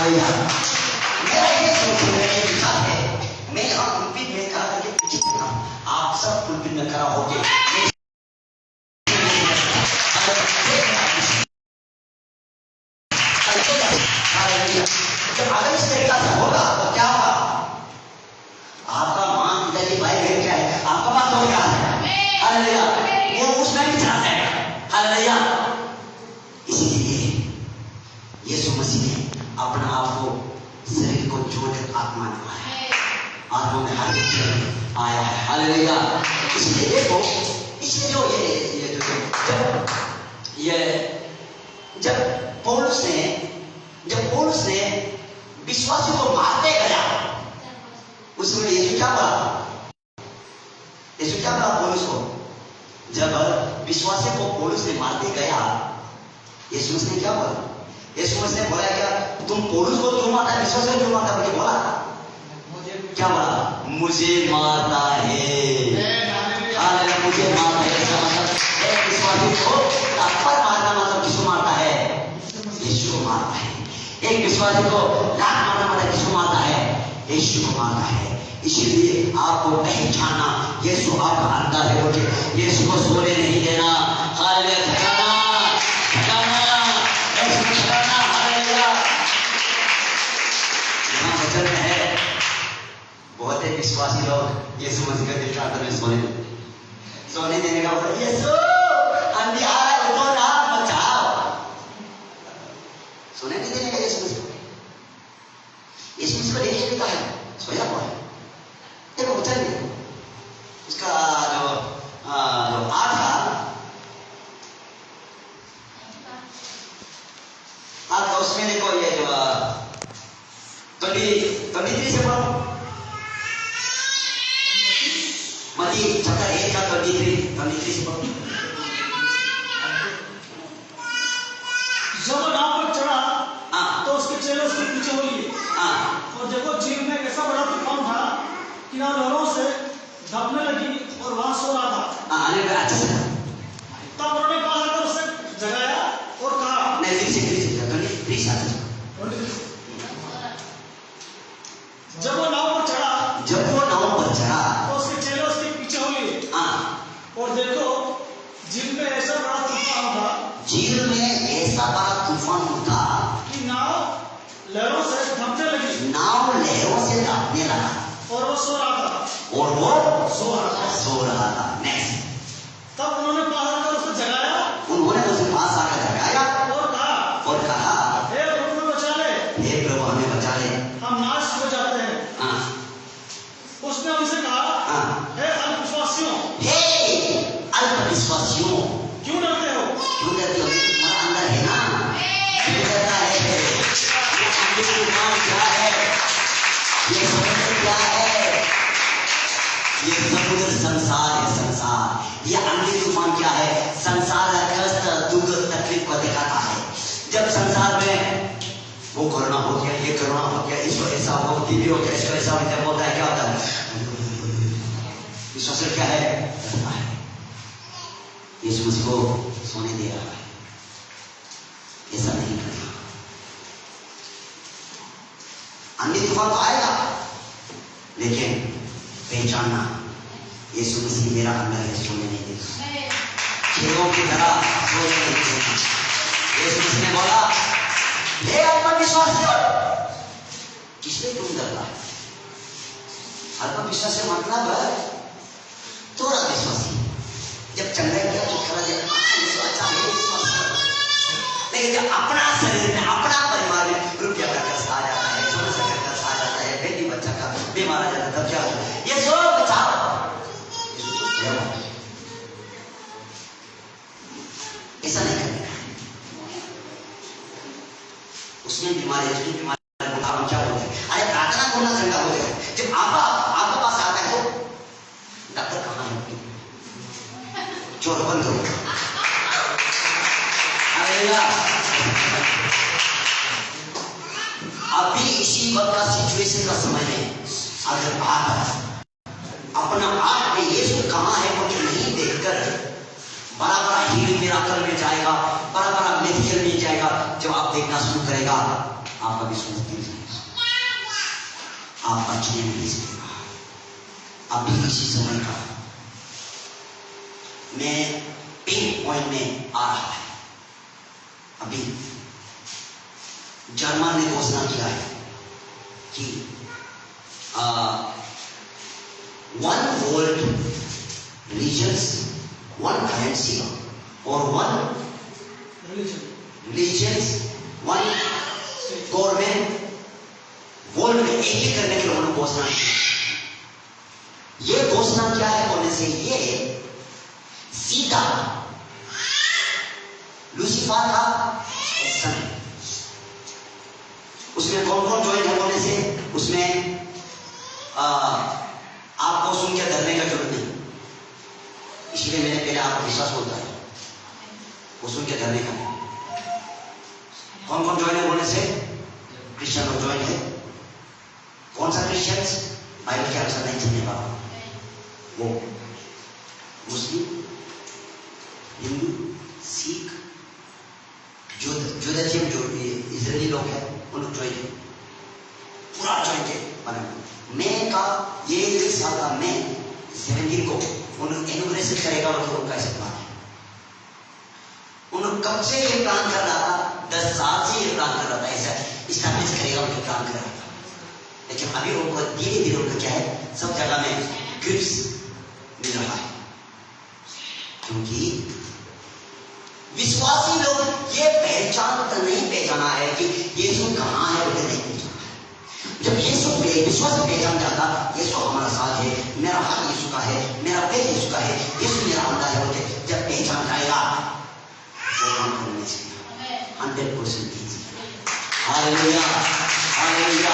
Hallelujah. मेरा ये सोच है, विचार है, मैं यहाँ पुलपित में खड़ा करके पूछी था, आप सब पुलपित में खड़ा होके जब अगर इस तरीका से होगा तो क्या होगा? आपका मां पिताजी भाई बहन क्या है, आपका पास तो क्या है? हालेलुया। वो उसमें भी चला जाएगा। हालेलुया। इसीलिए यीशु मसीह ने अपना आप को शरीर को जोड़कर आत्मा में आया, आत्मा में हर व्यक्ति आया है। हालेलुया। इसलिए देखो, इसलिए जो जब पौलुस ने विश्वासी को मारते गया, उसमें यीशु क्या बोला? यीशु क्या बोला पौलुस को? जब विश्वासी को पौलुस ने मारते गया, यीशु ने क्या बोला? यीशु ने बोला क्या तुम पौलुस को क्यों मारता है, विश्वासी को क्यों मारता है? बोला क्या बोला? मुझे मारता है। मुझे मारता है। इसका मतलब एक विश्वासी को थप्पड़ मारना मतलब किसको मारता है? यीशु को मारता है। एक विश्वासी को लात मारना मतलब किसको मारता है? यीशु को मारता है। इसीलिए आपको पहचानना, यीशु आपका अंदर है, बोले यीशु को सोने नहीं देना। हालेलुया। ठहराना, यीशु को ठहराना। हालेलुया। यहाँ वचन में है, बहुत ही विश्वासी लोग यीशु मसीह के प्रार्थना में सोने देने का बोला, यीशु अंधी आ रहा है, उठो ना, बचाओ। सोने नहीं देने का यीशु मसीह को देखिए लिखा है, सोया हुआ है। देखो वचन में उसका जो आठ था उसमें देखो ये जो 23 से पढ़ो, मत्ती चैप्टर 8 का 23 से पढ़ो। जब नाव पर चढ़ा तो उसके चेले उसके पीछे हो लिए। और देखो झील में ऐसा बड़ा तूफान था कि ना लहरों से दबने लगी और वहां सो रहा था। अच्छा से तब उन्होंने पास आकर उसे जगाया और कहा, नहीं जब वो नाव पर चढ़ा तो उसके चेले उसके पीछे हो लिए। और देखो झील में ऐसा बड़ा तूफान होता कि नाव लहरों से दबने लगा और वो सो रहा था। नेक्स्ट, तब उन्होंने उसे पास आकर जगाया और कहा हे प्रभु हमें बचा ले, हम नाश हो जाते हैं। उसने उनसे कहा, हे अल्पविश्वासियों, क्यों डरते हो? तुम्हारा अंदर है ना, क्यों डरता है? ये तूफान क्या है? ये समुद्र क्या है? ये समुद्र संसार है। संसार, ये अंधी तूफान क्या है? संसार का कष्ट, दुख, तकलीफ को दिखाता है। जब संसार में वो कोरोना हो गया, ये कोरोना हो गया, इसको ऐसा हो, टीबी हो गया, इसको ऐसा हो गया, होता है, क्या होता है? विश्वास क्या है? यीशु उसको सोने दे रहा है, ऐसा नहीं करना। अंधी तूफान तो आएगा, लेकिन पहचानना यीशु मसीह मेरा अंदर है, सोने नहीं देगा, चेलों की तरह सोने नहीं देगा। यीशु मसीह ने बोला, हे अल्पविश्वासियों, किसने तुम डरता? अल्पविश्वास से मतलब थोड़ा विश्वासी। जब चंगा किया तो खड़ा अच्छा है, लेकिन जब अपना शरीर में, अपना परिवार में रुपया का कर्ज आ जाता है, समस्या का कर्ज आ जाता है, बेटी बच्चा का बीमार आ जाता है, तब क्या होता है? ये सब बचाओ, ऐसा नहीं करना है। उसमें बीमारी क्या बोलते हैं? अरे प्रार्थना करना चंगा हो जाएगा। जब आपके पास आता है तो डॉक्टर कहाँ है? चोर बंद हो। अभी इसी वक्त का सिचुएशन का समय है, अगर आप अपना आप में यीशु कहाँ है मुझे नहीं देखकर बड़ा हील मिराकल में जाएगा, बड़ा मेडिकल में जाएगा, जब आप देखना शुरू करेगा, आपका विश्वास गिर जाएगा, आप बचने नहीं सकेगा। अभी इसी समय का मैं पिन पॉइंट में आ रहा है। अभी जर्मन ने घोषणा किया है कि 1 वर्ल्ड रिलीजन्स, 1 करेंसी और 1 रिलीजन्स, 1 गवर्नमेंट, वर्ल्ड में एक ही करने के लिए उन्होंने घोषणा की। ये घोषणा क्या है बोलने से, ये सीधा लूसीफर का एक्शन है। उसमें कौन कौन ज्वाइन है बोलने से, उसमें आपको सुन के डरने का जरूरत नहीं, इसलिए मैंने पहले आपको विश्वास बोलता है, वो सुन के डरने का नहीं। कौन कौन ज्वाइन है बोलने से, क्रिश्चियन लोग ज्वाइन है। कौन सा क्रिश्चियंस, बाइबल के अनुसार नहीं चलने वाला, वो मुस्लिम, हिंदू, सिख, जुदाइज्म, जो इजरायली लोग हैं, उन लोग ज्वाइन है, पूरा ज्वाइन है। मैं का ये इस साल का मैं 17 को उन इनॉग्रेशन करेगा, और उनका ऐसा प्लान है। उन्होंने कब से ये प्लान कर रहा था, 10 साल से ये प्लान कर रहा था, ऐसा इस्टेब्लिश करेगा, उनके प्लान कर रहा था। लेकिन अभी उनको धीरे धीरे उनका क्या है, सब जगह में ग्रिप्स मिल रहा है, क्योंकि विश्वासी लोग ये पहचान नहीं पहचाना है कि यीशु कहाँ है, उन्हें नहीं पहचाना है। जब यीशु विश्वासी पहचान जाता, यीशु हमारा साथ है, मेरा हाथ यीशु का है, मेरा पैर यीशु का है, यीशु मेरा अंदर है, बोलते जब पहचान जाएगा वो काम करने से 100% कीजिए। Hallelujah, hallelujah.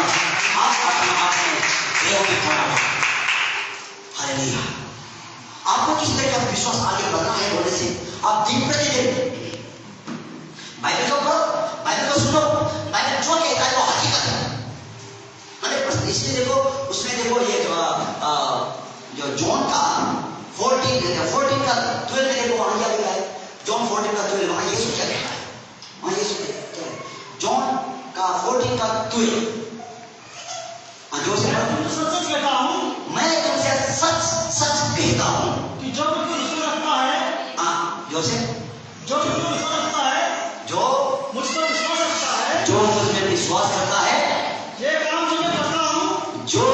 आप अपने आप में देव में खड़ा हो। हालेलुया। आपको किस तरह का विश्वास आगे बढ़ना है बोलने से, आप दिन प्रतिदिन बाइबल को पढ़ो, बाइबल को सुनो, बाइबल जो कहता है वो हकीकत है। 100%। इसलिए देखो, उसमें देखो ये जो जॉन का 14 का 12 में देखो, वहां क्या लिखा है, जॉन 14 का 12, वहां यीशु क्या कहता है, वहां यीशु क्या है, जॉन का 14 का 12, जो से सच सच कहता हूं, मैं तुमसे सच सच कहता हूं कि जो मुझ पर विश्वास रखता है, जो से जो मुझ पर विश्वास रखता है, जो मुझ पर विश्वास रखता है, जो मुझ में विश्वास करता है, ये काम जो मैं करता हूं, जो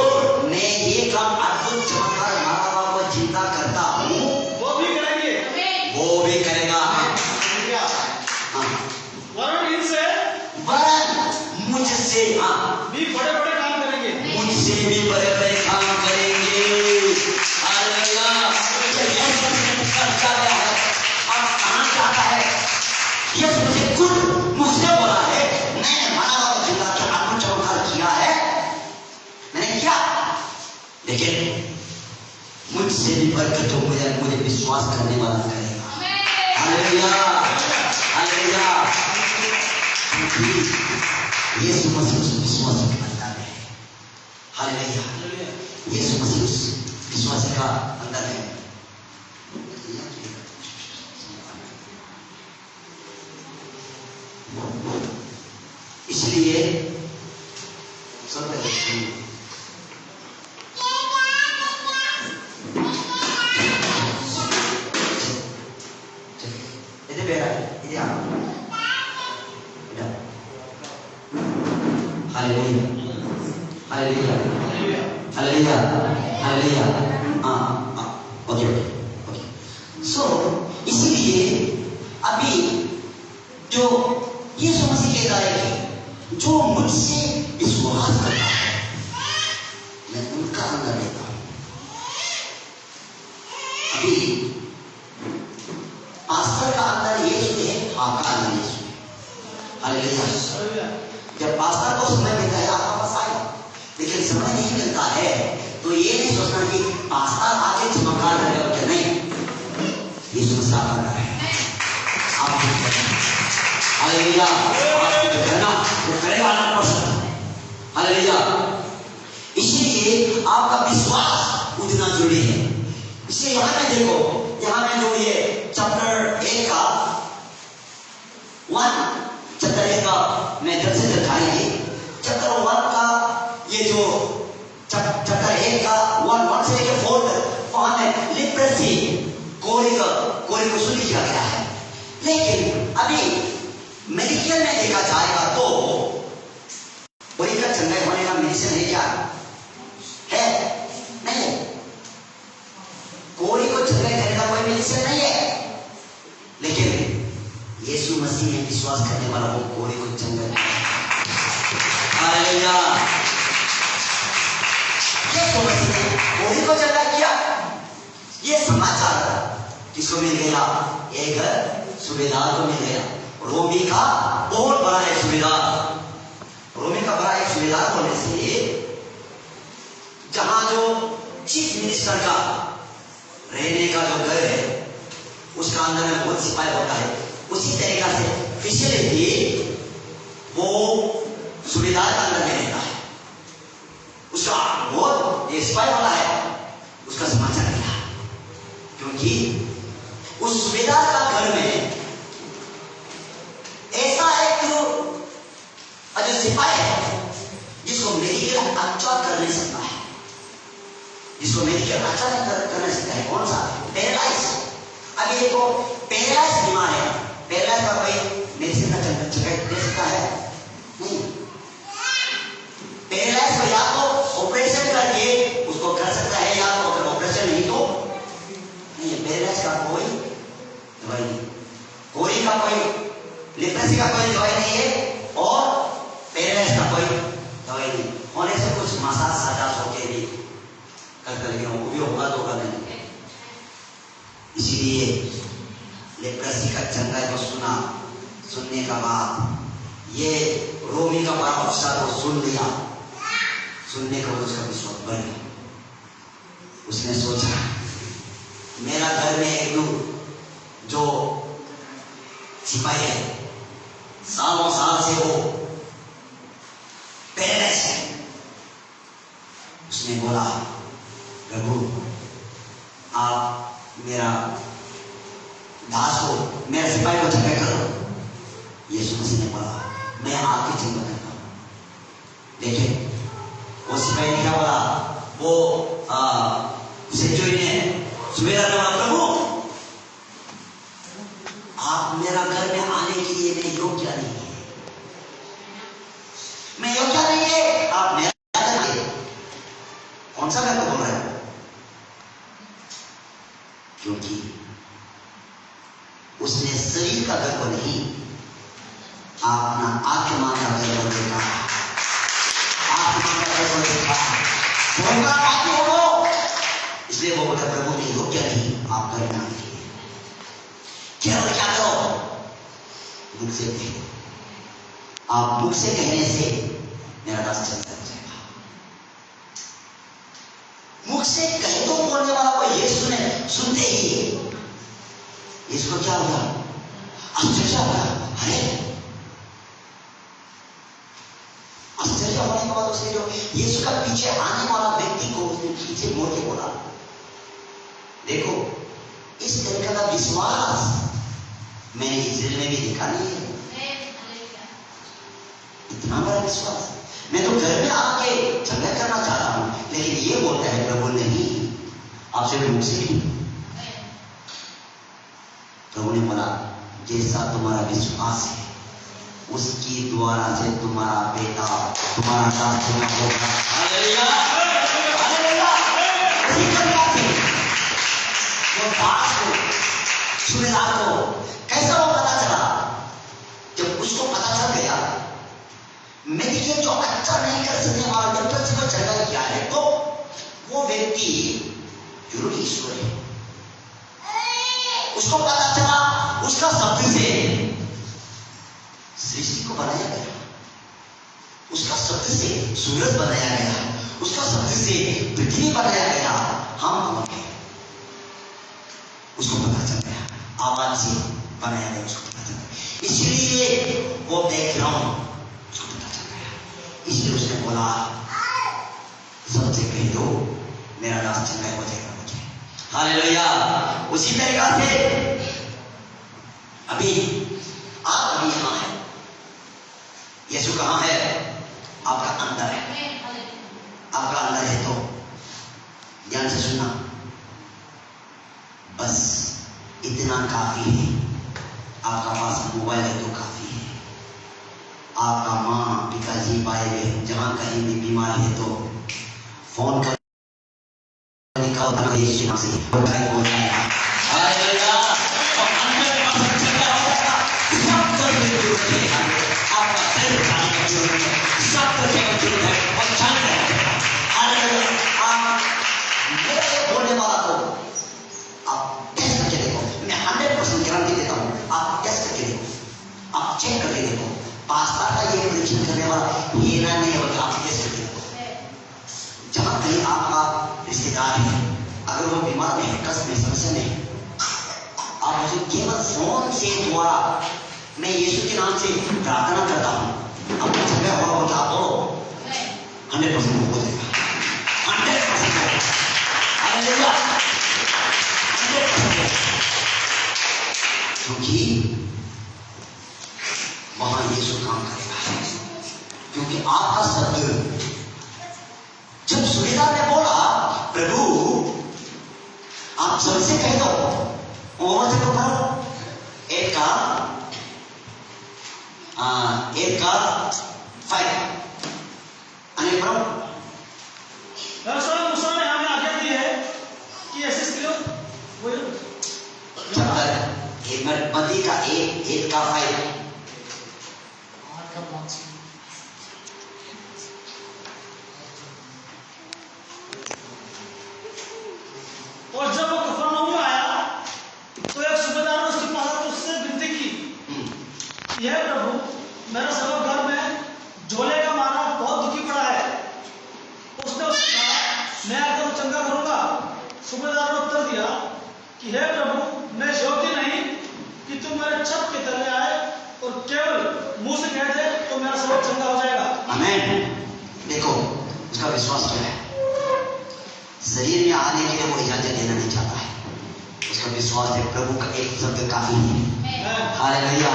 मैं ये काम अद्भुत चमत्कार मारा हुआ को चिंता करता हूं, वो भी करेंगे, वो भी करेगा। वरन इनसे वरन मुझसे भी बड़े बड़े काम करेंगे, मुझसे भी बड़े बड़े काम करेंगे। हालेलुया। और कहां जाता है, यीशु मुझे खुद मुझसे बोला है, मैंने मारा हुआ को जिंदा किया, अद्भुत चमत्कार किया है, मैंने किया, लेकिन मुझसे भी बढ़कर तो मुझे विश्वास करने वाला करेगा। Hallelujah, hallelujah. यीशु मसीह उस विश्वासी के अंदर है। हालेलुया। यीशु मसीह उस विश्वासी का अंदर है। इसलिए सब hallelujah, hallelujah, hallelujah, hallelujah. Okay okay okay. So इसीलिए अभी जो यीशु मसीह कहता है कि जो मुझसे विश्वास करता है, मैं उनका अंदर रहता हूं। अभी पास्टर का अंदर यीशु है, आपका अंदर यीशु है। हालेलुया। जब पास्टर को समय मिलता है, आपका पास आएगा, लेकिन समय नहीं मिलता है तो ये नहीं सोचना कि पास्टर आगे चमत्कार करेगा, क्या नहीं, यीशु मसीह आ रहा है। आप हालेलुया, आपको जो करना वो करेगा 100%। हालेलुया। इसीलिए आपका विश्वास उतना जरूरी है। इसलिए यहां में देखो, यहां में जो ये चैप्टर 1 का 1 चैप्टर 1 का मैं जल्द से जल्द जाएंगे। चैप्टर 1 का ये जो चैप्टर 1 का 1 से लेकर 4 तक वहां में लिटरेसी कोरी को शुरू किया गया है। लेकिन अभी मेडिकल में देखा जाएगा तो कोरी का चंगाई होने का मेडिसिन है क्या? है नहीं। कोरी को चंगाई करने का कोई मेडिसिन नहीं है, लेकिन यीशु मसीह में विश्वास करने वाला वो कोरी को चंगाई। हालेलुया। यीशु मसीह ने कोरी को चंगा किया। ये समाचार किसको मिल गया? एक सूबेदार को मिल गया। रोमी का बहुत बड़ा एक सूबेदार, रोमी का बड़ा एक सूबेदार होने से जहां जो चीफ मिनिस्टर का रहने का जो घर है उसका अंदर में बहुत सिपाही होता है, उसी तरीका से फैसिलिटी वो सूबेदार का अंदर में रहता है। उसका बहुत ये सिपाही वाला है, उसका समाचार किया, क्योंकि उस सूबेदार का घर में ऐसा एक जो सिपाही है जिसको मेडिकल अच्छा कर नहीं सकता है, जिसको मेडिकल अच्छा नहीं कर नहीं सकता है। कौन सा? पैरालाइज। अभी देखो पैरालाइज बीमार है, पैरालाइज का कोई मेडिसिन का चंगाई दे सकता है? नहीं। पैरालाइज को या तो ऑपरेशन करके उसको कर सकता है, या तो अगर ऑपरेशन नहीं तो नहीं। पैरालाइज का कोई दवाई नहीं, कोरी का कोई, लिटरेसी का कोई दवाई नहीं है, और पैरालाइज का कोई दवाई नहीं होने से कुछ मसाज साजाज होके भी करते, लेकिन वो भी होगा तो होगा नहीं। इसीलिए लिटरेसी का चंगाई को सुनने का बाद ये रोमी का बड़ा अफसर को सुन लिया, सुनने का उसका विश्वास बढ़ गया। उसने सोचा मेरा घर में एक जो सिपाही है सालों साल से वो पैरालाइज है। उसने बोला प्रभु आप मेरा दास को, मेरा सिपाही को चंगा करो। यीशु मसीह ने बोला मैं आपकी चिंता करता हूं। लेकिन वो सिपाही ने क्या बोला? वो सेंचुरी ने सूबेदार ने बोला प्रभु आप मेरा घर में आने के लिए मैं योग्य नहीं है, मैं योग्य नहीं है, आप मेरा घर आइए। कौन सा घर को बोल रहा है? क्योंकि उसने शरीर का घर को नहीं, अपना आत्मा का घर को देखा, आत्मा का घर को देखा, होगा बाकी हो। इसलिए वो बोला प्रभु मैं योग्य नहीं, आप घर में आइए। क्या करो? मुख से कहे। आप मुख से कहने से मेरा दास चलता जाएगा। मुख से कहे तो बोलने वाला को यीशु ने सुनते ही यीशु को क्या हुआ? आश्चर्य हुआ। अरे आश्चर्य होने के बाद उसने जो यीशु का पीछे आने वाला व्यक्ति को उसने पीछे मोड़ के बोला देखो इस तरीके का विश्वास मैंने इजराइल में भी देखा नहीं है। इतना बड़ा विश्वास। मैं तो घर में आके चंगा करना चाह रहा हूं, लेकिन ये बोलता है प्रभु नहीं, आपसे मुख से नहीं। प्रभु ने बोला जैसा तुम्हारा विश्वास है उसकी द्वारा से तुम्हारा बेटा तुम्हारा दास चंगा होगा। Hallelujah hallelujah. उसी तरीके से वो दास को सूबेदार को कैसा वो पता चला? जब उसको पता चल गया मेडिकल जो अच्छा नहीं कर सकने वाला लिटरेसी को चंगा किया है, तो वो व्यक्ति जरूर ईश्वर है। उसको पता चला उसका शब्द से सृष्टि को बनाया गया, उसका शब्द से सूरज बनाया गया, उसका शब्द से पृथ्वी बनाया गया, हम उसको पता चल गया, आवाज से बनाया गया, उसको पता चल गया। इसलिए वो बैकग्राउंड उसको पता चल गया। इसलिए उसने बोला सबसे कह दो मेरा दास चंगा हो जाएगा मुझे। हालेलुया। उसी तरीका से अभी आप अभी यहां हैं, यीशु कहाँ है? आपका अंदर है। आपका अंदर है तो ध्यान से सुनना, बस इतना काफी है। आपका पास मोबाइल है तो काफी है। आपका माँ पिताजी भाई बहन जहां कहीं भी बीमार है तो फोन कर निकाल यीशु नाम से हो जाएगा। हालेलुया। और अंदर में चंगा हो जाएगा। सब दर्द दूर हो जाएगा। आपका दिल जाने का जरूरत है, सब दर्द का जरूरत है और चल जाएगा। हालेलुया। आप मेरे बोलने वाला को आप टेस्ट करके देखो। मैं 100% गारंटी देता हूँ, आप टेस्ट करके देखो, आप चेक करके देखो। पास्ता का ये परीक्षण करने वाला ये ना नहीं होगा। आप टेस्ट करके देखो। जहां कहीं आपका रिश्तेदार है, अगर वो बीमार में है, कष्ट में, समस्या में, आप मुझे केवल फोन से द्वारा मैं यीशु के नाम से प्रार्थना करता हूँ, आपको चंगा हुआ होगा। आप बोलो 100% हो जाएगा। 100% हालेलुया। 100% क्योंकि वहां यीशु काम करेगा। क्योंकि आपका शब्द जब सुबेदार ने बोला प्रभु आप सबसे कह दो, और से को पढ़ो एक का 5 अनेक पढ़ो। दरअसल मूसा ने हमें आज्ञा दी है कि ऐसे स्त्रियों चैप्टर एक में बदी का 1 का 5 और जब वो कफरनहूम में आया तो एक सूबेदार ने उसके पास उससे विनती की, यह प्रभु मेरा सर्व घर में झोले का मारा बहुत दुखी पड़ा है। उसने उससे कहा मैं आकर चंगा करूंगा। सूबेदार ने उत्तर दिया कि हे प्रभु मैं योग्य नहीं कि तुम मेरे छत के तले आए और केवल मुंह से कह दे तो मेरा सर्व चंगा हो जाएगा। आमीन। देखो उसका विश्वास क्या है। शरीर में आने के लिए वो इजाजत देना नहीं चाहता है। उसका विश्वास है प्रभु का एक शब्द काफी है। हालेलुया।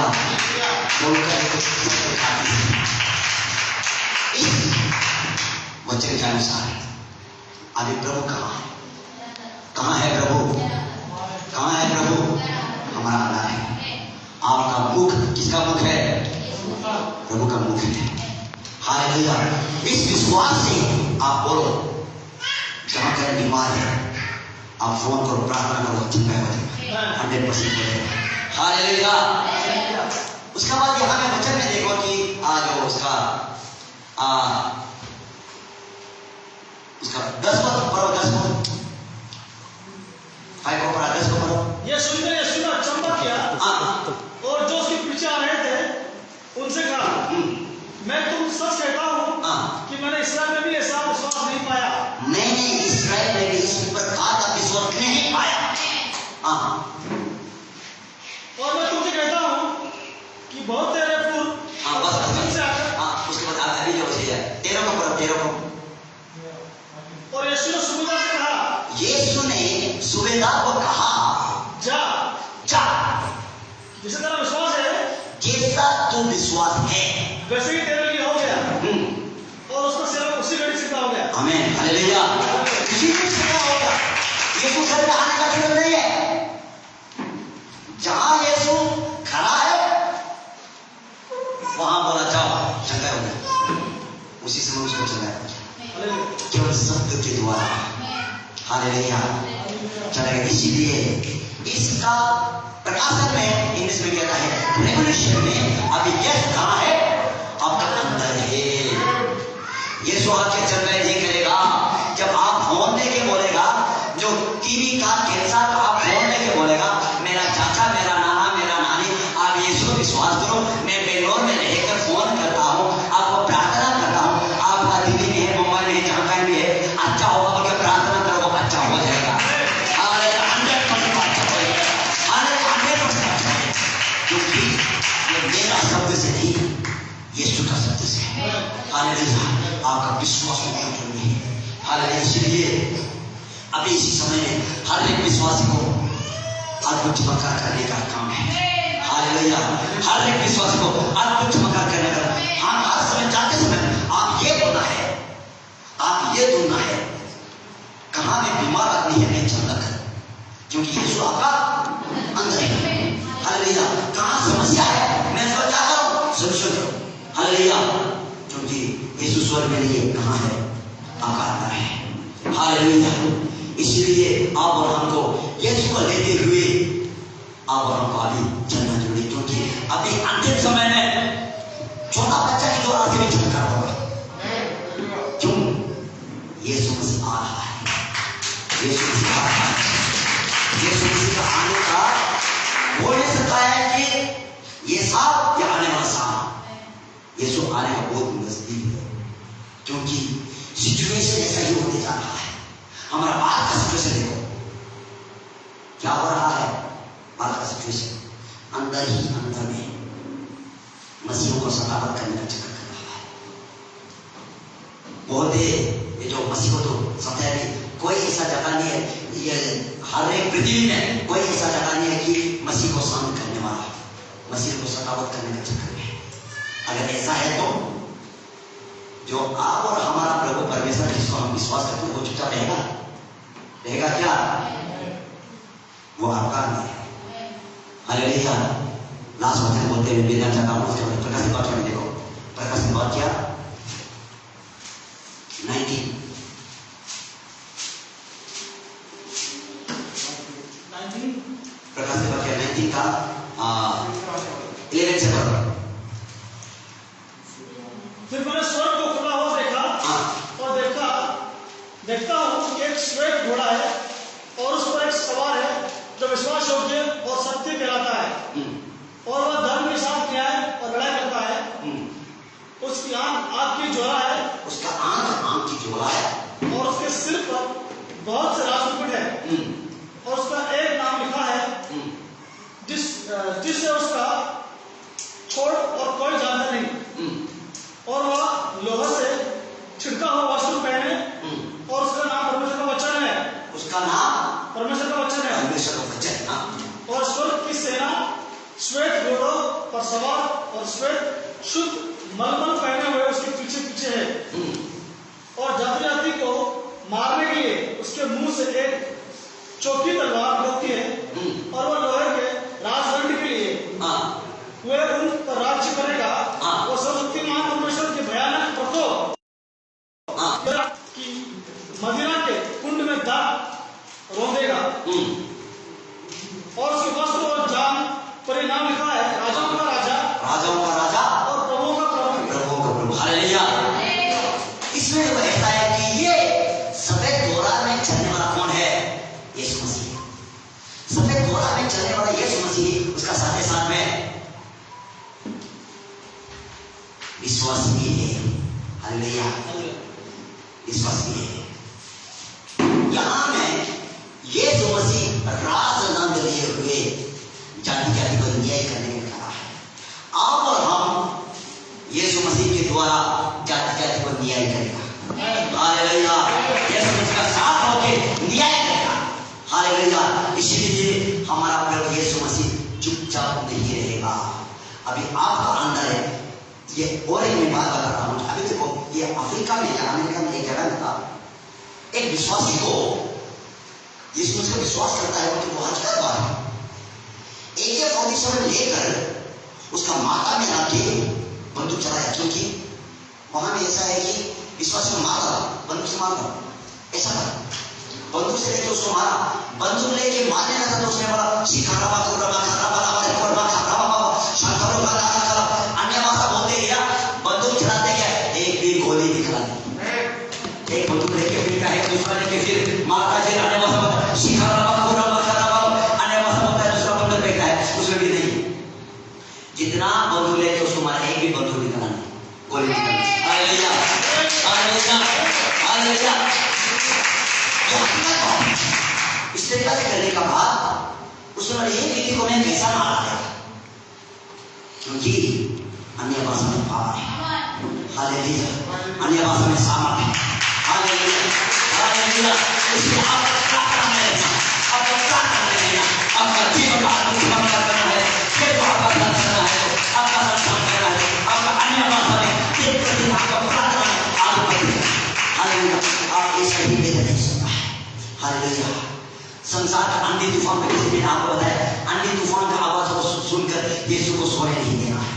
प्रभु का एक शब्द काफी है। इस वचन के अनुसार अभी प्रभु कहाँ है? कहाँ है प्रभु? कहाँ है प्रभु? हमारा अंदर है। आपका मुख किसका मुख है? प्रभु का मुख है। हालेलुया। इस विश्वास से आप बोलो, जहां कहीं बीमार है आप फोन करो, प्रार्थना करो, चंगा हो जाएगा। 100% हो जाएगा। हालेलुया। उसके बाद यहाँ में वचन में देखो कि जो उसका 10 पद पढ़ो, 10 पद 5 को पढ़ा, 10 को पढ़ो। ये सुनकर यीशु ने अचंभा किया और जो उसके पीछे आ रहे थे उनसे कहा मैं तुम सच कहता हूँ कि मैंने इस्राएल में भी ऐसा विश्वास नहीं पाया। मैंने इस्राएल में भी इस प्रकार का विश्वास नहीं पाया। और मैं तुमसे कहता हूँ कि बहुत तेरे पूर्व उसके बाद अभी जो है 13 को पढ़ो, 13 को। और यीशु ने सूबेदार से कहा, यीशु ने सूबेदार को कहा जा जा, जैसे तेरा विश्वास है जैसा तू विश्वास है वैसे ही तेरे लिए हो गया। और उसका सिर उसी घड़ी सीधा हो गया। आमीन। हालेलुया। उसी को सीधा हो गया। यीशु घर में आने का जरूरत नहीं है। जहां यीशु खड़ा है वहां बोला जाओ, चंगा हो गया। उसी समय उसको चंगा हो गया, केवल शब्द के द्वारा। हालेलुया। चलेगा। इसीलिए इसका प्रकाशन में इंग्लिश में कहता है रेवोल्यूशन में अभी यस कहाँ है? आपका अंदर है। यीशु आके चंगा नहीं करेगा। जब आप फोन लेके बोलेगा, जो टीवी का कैंसर का आप फोन लेके बोलेगा मेरा चाचा, मेरा नाना, मेरा नानी, आप यीशु विश्वास करो। मैं बेंगलोर में रहकर फोन करता हूँ, आपको प्रार्थना करता हूँ। आपका दिल्ली में है, मुंबई में है, जहाँ कहीं भी है, अच्छा होगा बोलकर प्रार्थना करो, अच्छा हो जाएगा। 100% अच्छा हो जाएगा। 100% क्योंकि ये मेरा शब्द से नहीं, यीशु का शब्द से है। हालेलुया। आपका विश्वास बहुत जरूरी है। हालेलुया। इसलिए अभी इसी समय में हर एक विश्वासी को अद्भुत चमत्कार करने का काम है। हालेलुया। हर एक विश्वासी को अद्भुत चमत्कार करने का। हम क्योंकि यीशु आपका अंदर है। हालेलुया। कहाँ समस्या है मैं समझ चाहता हूँ, सुनो। हालेलुया। क्योंकि यीशु स्वर्ग में नहीं कहाँ है, आपका अंदर है। हालेलुया। इसलिए आप और हमको यीशु को लेते हुए आप और हमको अभी चलना जरूरी, क्योंकि अभी अंतिम समय में छोटा बच्चा की द्वारा से भी छुटकारा होगा। क्यों? यीशु मसीह आ रहा है। यीशु मसीह आ रहा है। यीशु मसीह का आने का बोल नहीं सकता है कि ये साल या आने वाला साल। यीशु आने का बहुत नजदीक है, क्योंकि सिचुएशन ऐसा ही होते जा रहा है। हमारा भारत का सिचुएशन देखो क्या हो रहा है। भारत का सिचुएशन अंदर ही अंदर में मसीहों को सतावट करने का चक्कर कर रहा है। बहुत ये जो मसीह को तो सताया नहीं, कोई ऐसा जगह नहीं है, ये हर एक पृथ्वी में कोई ऐसा जगह नहीं है कि मसीह को शांत करने वाला, मसीह को सतावट करने का चक्कर में है। अगर ऐसा है तो जो आप और हमारा प्रभु परमेश्वर जिसको हम विश्वास करते हैं वो चुपचाप रहेगा क्या? वो आपका नहीं है। हालेलुया। लास्ट वचन बोलते हुए बेदना चाहता हूं, उसके बाद प्रकाशित वाक्य में देखो, प्रकाशित वाक्य 19 प्रकाशित वाक्य 19 का 11 से पढ़ो। फिर मैंने स्वर्ग को खुला हुआ देखा और देखता हूँ एक श्वेत घोड़ा है और उस पर एक सवार है जो विश्वास योग्य और सत्य कहलाता है और वह धर्म के साथ न्याय और लड़ाई करता है। उसकी आंख आग की ज्वाला है, उसका आंख की ज्वाला है और उसके सिर पर बहुत से राजमुकुट है और उसका एक नाम लिखा है जिससे उसका छोड़ और कोई जानता नहीं। और वह लोहा से छिड़का हुआ वस्त्र पहने और उसका नाम परमेश्वर का वचन है। उसका नाम परमेश्वर का वचन है। परमेश्वर का वचन। और स्वर्ग की सेना श्वेत घोड़ों पर सवार और श्वेत शुद्ध मलमल पहने हुए उसके पीछे पीछे है। और जाति जाति को मारने के लिए उसके मुंह से एक चौकी तलवार निकलती है और वह लोहे के राजदंड के लिए वे उन पर राज्य करेगा। और सर्वशक्तिमान परमेश्वर के भयानक प्रकोप की मदिरा के कुंड में दाग रोंदेगा। और उसके वस्त्र और जान पर नाम लिखा है राजाओं का राजा, राजाओं का राजा और प्रभुओं का प्रभु, प्रभुओं का प्रभु। हालेलुया। इसमें वो कहता है कि ये सफेद घोड़ा में चलने वाला कौन है? यीशु मसीह। सफेद घोड़ा में चलने वाला यीशु मसीह, उसका साथ ही साथ में विश्वासी है। हालेलुया। विश्वासी है। यहां में यीशु मसीह राजदंड लिए हुए जाति जाति को न्याय करने में खड़ा है। आप और हम यीशु मसीह के द्वारा जाति जाति को न्याय करेगा। हालेलुया। यीशु मसीह का साथ होके न्याय करेगा। हालेलुया। इसलिए हमारा प्रभु यीशु मसीह चुपचाप नहीं रहेगा। अभी आपका अंदर है ये। और एक मैं बात बता रहा हूं, अभी देखो ये अफ्रीका में या अमेरिका में एक जगह था, एक विश्वासी को यीशु मसीह विश्वास करता है कि वो आज क्या बात है, एक फौजी समय लेकर उसका माता में आके बंदूक चलाया। क्योंकि वहां में ऐसा है कि विश्वासी को मारा, बंदूक से मारा, ऐसा था। बंदूक से लेके उसको मारा, बंदूक लेके मारने लगा तो उसने बोला शिखारा बाबा खारा बाबा रिकॉर्ड बा खारा बाबा शंकरो का अन्य भाषा बोलते गया, बंदूक चलाते गया, एक भी गोली निकला नहीं। एक बंदूक लेके फिर का है, दूसरा लेके फिर मारता है, अन्य भाषा बोलता है शिखारा बाबा खारा बाबा, अन्य भाषा बोलता है, दूसरा बंदूक फेंकता है, उसमें भी नहीं। जितना बंदूक लेके उसको मारा, एक भी बंदूक निकला नहीं, गोली निकला नहीं। हालेलुया। हालेलुया। हालेलुया। इस तरीके से करने का बाद उसने बोला ये व्यक्ति को मैं कैसा मारा है, क्योंकि अन्य भाषा में पावर है। हालेलुया। अन्य भाषा में सामर्थ है। हालेलुया। हालेलुया। इसलिए आपको क्या करना है, आपको क्या करना है, आपका जीवन का अनुसरण करना है, फिर आपका करना है, आपका संस्कार करना है, आपका अन्य भाषा में एक प्रति आपका प्रार्थना है, आगे हालेलुया। आप ऐसा ही बेहतर नहीं सकता है। हालेलुया। संसार का आंधी तूफान में किसी ने आपको बताया आंधी तूफान का आवाज को सुनकर यीशु को सोने नहीं देना है।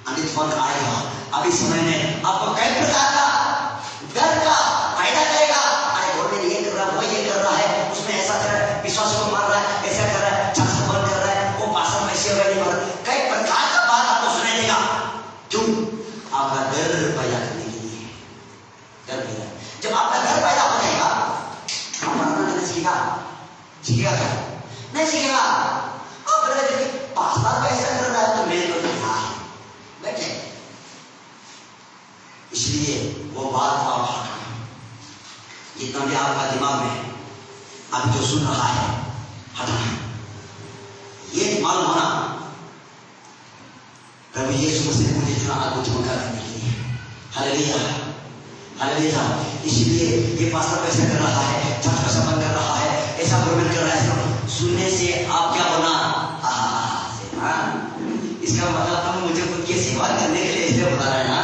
आंधी तूफान आएगा अभी समय में आपको कई प्रकार का डर का फायदा करेगा। अरे गवर्नमेंट ये कर रहा है, वो ये कर रहा है, उसमें ऐसा कर रहा है, विश्वास को मार रहा है, ऐसा कर रहा है, छात्र बंद कर रहा है, वो पासन में ऐसे वाली मार, कई प्रकार का बात आपको सुनाई देगा। क्यों? आपका डर पैदा करने के लिए। डर पैदा, जब आपका डर पैदा हो जाएगा आप प्रार्थना करना सीखेगा। सीखेगा क्या? नहीं सीखेगा। आप बोलेगा पास्टर ऐसा कर रहा है तो मैं तो नहीं है, बैठे। इसलिए वो बात आप हटाना। जितना भी आपका दिमाग में अभी जो सुन रहा है हटाना। ये मालूम होना प्रभु यीशु मसीह ने मुझे चुना आपको चमत्कार करने के लिए। Hallelujah, hallelujah. इसलिए ये पास्टर कैसा कर रहा है, चर्च कैसा बंद कर रहा है, ऐसा गवर्नमेंट कर रहा है, सुनने से आप क्या होना? इसका मतलब तुम मुझे खुद की सेवा करने के लिए इसलिए बता रहे हैं ना।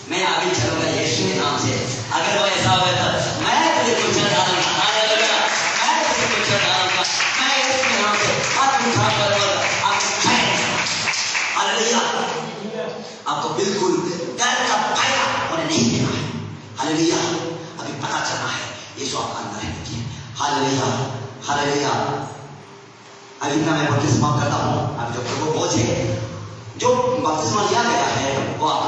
मैं आगे चलूंगा यीशु के नाम से। अगर वो ऐसा हुआ तो मैं तुझे कुछ डालूंगा, हालेलुया, मैं तुझे कुछ डालूंगा, मैं यीशु के नाम से आप उठा करूंगा, आप खाएंगे। हालेलुया। आपको बिल्कुल डर का फायदा उन्हें नहीं देना है। हालेलुया। अभी पता चलना है यीशु आपका अंदर है। Hallelujah, hallelujah. अभी मैं बपतिस्मा करता हूँ। अब जो प्रभु बोझ है, जो बपतिस्मा लिया गया है वो आप